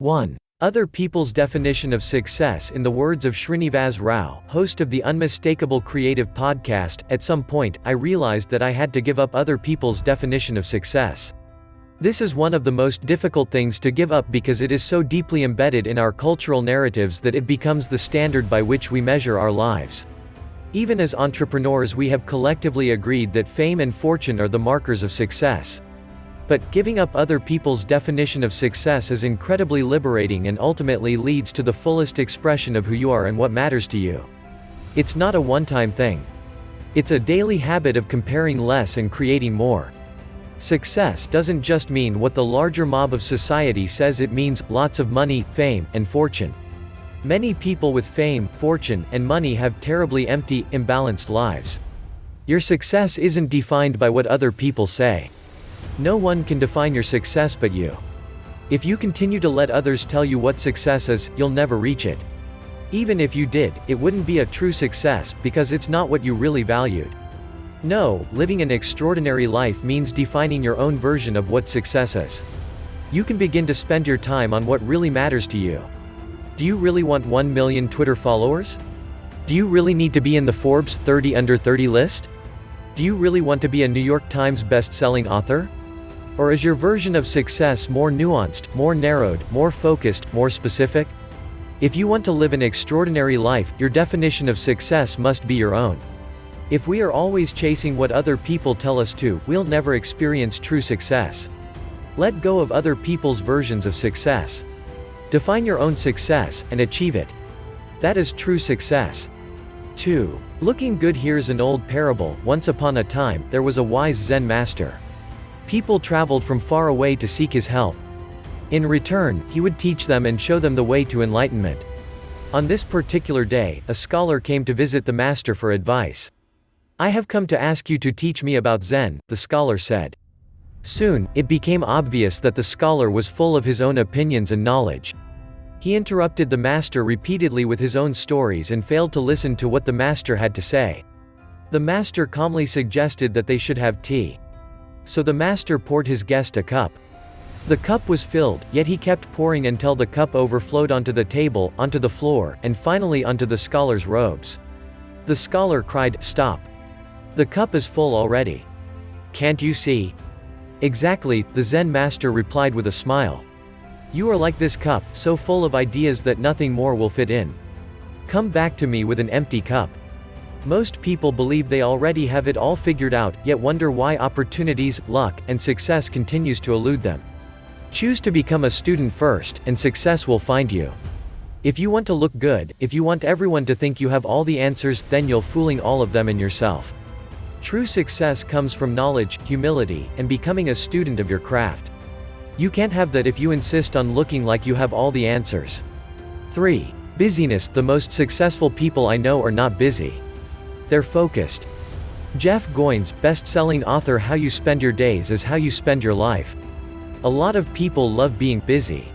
1. Other people's definition of success. In the words of Srinivas Rao, host of the Unmistakable Creative podcast, at some point, I realized that I had to give up other people's definition of success. This is one of the most difficult things to give up because it is so deeply embedded in our cultural narratives that it becomes the standard by which we measure our lives. Even as entrepreneurs, we have collectively agreed that fame and fortune are the markers of success. But giving up other people's definition of success is incredibly liberating and ultimately leads to the fullest expression of who you are and what matters to you. It's not a one-time thing. It's a daily habit of comparing less and creating more. Success doesn't just mean what the larger mob of society says it means: lots of money, fame, and fortune. Many people with fame, fortune, and money have terribly empty, imbalanced lives. Your success isn't defined by what other people say. No one can define your success but you. If you continue to let others tell you what success is, you'll never reach it. Even if you did, it wouldn't be a true success, because it's not what you really valued. No, living an extraordinary life means defining your own version of what success is. You can begin to spend your time on what really matters to you. Do you really want 1 million Twitter followers? Do you really need to be in the Forbes 30 Under 30 list? Do you really want to be a New York Times best-selling author? Or is your version of success more nuanced, more narrowed, more focused, more specific? If you want to live an extraordinary life, your definition of success must be your own. If we are always chasing what other people tell us to, we'll never experience true success. Let go of other people's versions of success. Define your own success, and achieve it. That is true success. 2. Looking good. Here's an old parable. Once upon a time, there was a wise Zen master. People traveled from far away to seek his help. In return, he would teach them and show them the way to enlightenment. On this particular day, a scholar came to visit the master for advice. "I have come to ask you to teach me about Zen," the scholar said. Soon, it became obvious that the scholar was full of his own opinions and knowledge. He interrupted the master repeatedly with his own stories and failed to listen to what the master had to say. The master calmly suggested that they should have tea. So the master poured his guest a cup. The cup was filled, yet he kept pouring until the cup overflowed onto the table, onto the floor, and finally onto the scholar's robes. The scholar cried, "Stop! The cup is full already. Can't you see?" "Exactly," the Zen master replied with a smile. "You are like this cup, so full of ideas that nothing more will fit in. Come back to me with an empty cup." Most people believe they already have it all figured out, yet wonder why opportunities, luck, and success continues to elude them. Choose to become a student first, and success will find you. If you want to look good, if you want everyone to think you have all the answers, then you're fooling all of them and yourself. True success comes from knowledge, humility, and becoming a student of your craft. You can't have that if you insist on looking like you have all the answers. 3. Busyness. The most successful people I know are not busy. They're focused. Jeff Goins, best-selling author. How you spend your days is how you spend your life. A lot of people love being busy.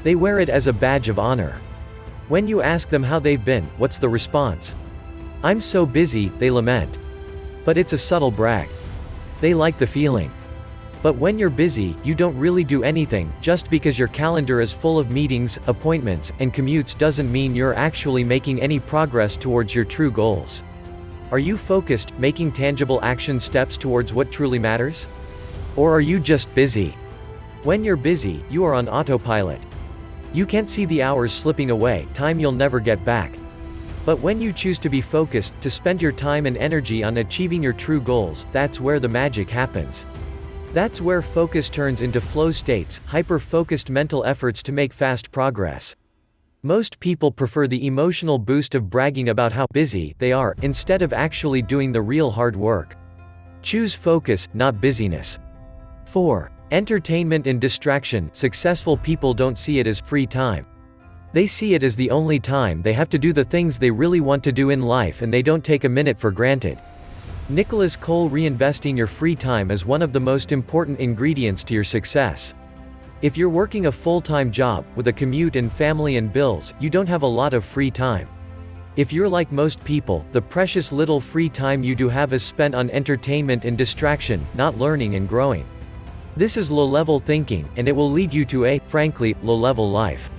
They wear it as a badge of honor. When you ask them how they've been, what's the response? "I'm so busy," they lament. But it's a subtle brag. They like the feeling. But when you're busy, you don't really do anything. Just because your calendar is full of meetings, appointments, and commutes doesn't mean you're actually making any progress towards your true goals. Are you focused, making tangible action steps towards what truly matters? Or are you just busy? When you're busy, you are on autopilot. You can't see the hours slipping away, time you'll never get back. But when you choose to be focused, to spend your time and energy on achieving your true goals, that's where the magic happens. That's where focus turns into flow states, hyper-focused mental efforts to make fast progress. Most people prefer the emotional boost of bragging about how busy they are, instead of actually doing the real hard work. Choose focus, not busyness. 4. Entertainment and distraction. Successful people don't see it as free time. They see it as the only time they have to do the things they really want to do in life, and they don't take a minute for granted. Nicholas Cole. Reinvesting your free time is one of the most important ingredients to your success. If you're working a full-time job, with a commute and family and bills, you don't have a lot of free time. If you're like most people, the precious little free time you do have is spent on entertainment and distraction, not learning and growing. This is low-level thinking, and it will lead you to a, frankly, low-level life.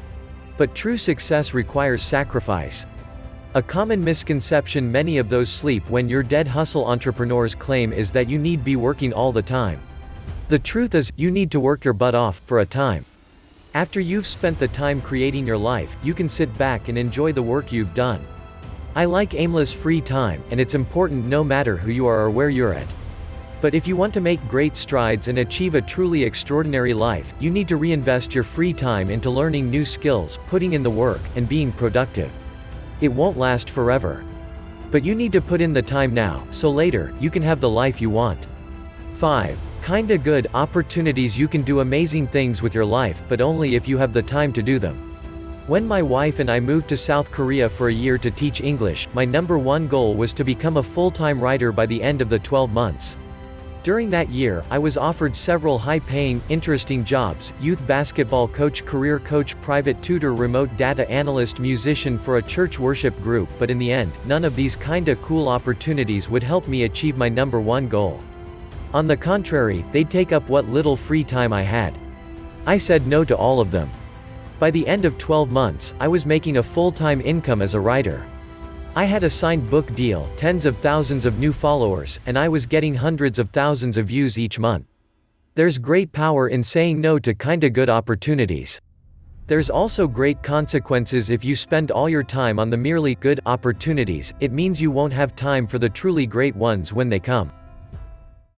But true success requires sacrifice. A common misconception many of those sleep when you're dead hustle entrepreneurs claim is that you need be working all the time. The truth is, you need to work your butt off, for a time. After you've spent the time creating your life, you can sit back and enjoy the work you've done. I like aimless free time, and it's important no matter who you are or where you're at. But if you want to make great strides and achieve a truly extraordinary life, you need to reinvest your free time into learning new skills, putting in the work, and being productive. It won't last forever. But you need to put in the time now, so later, you can have the life you want. 5. Kinda good opportunities. You can do amazing things with your life, but only if you have the time to do them. When my wife and I moved to South Korea for a year to teach English, my number one goal was to become a full-time writer by the end of the 12 months. During that year, I was offered several high-paying, interesting jobs: youth basketball coach, career coach, private tutor, remote data analyst, musician for a church worship group, but in the end, none of these kinda cool opportunities would help me achieve my number one goal. On the contrary, they'd take up what little free time I had. I said no to all of them. By the end of 12 months, I was making a full-time income as a writer. I had a signed book deal, tens of thousands of new followers, and I was getting hundreds of thousands of views each month. There's great power in saying no to kinda good opportunities. There's also great consequences if you spend all your time on the merely good opportunities. It means you won't have time for the truly great ones when they come.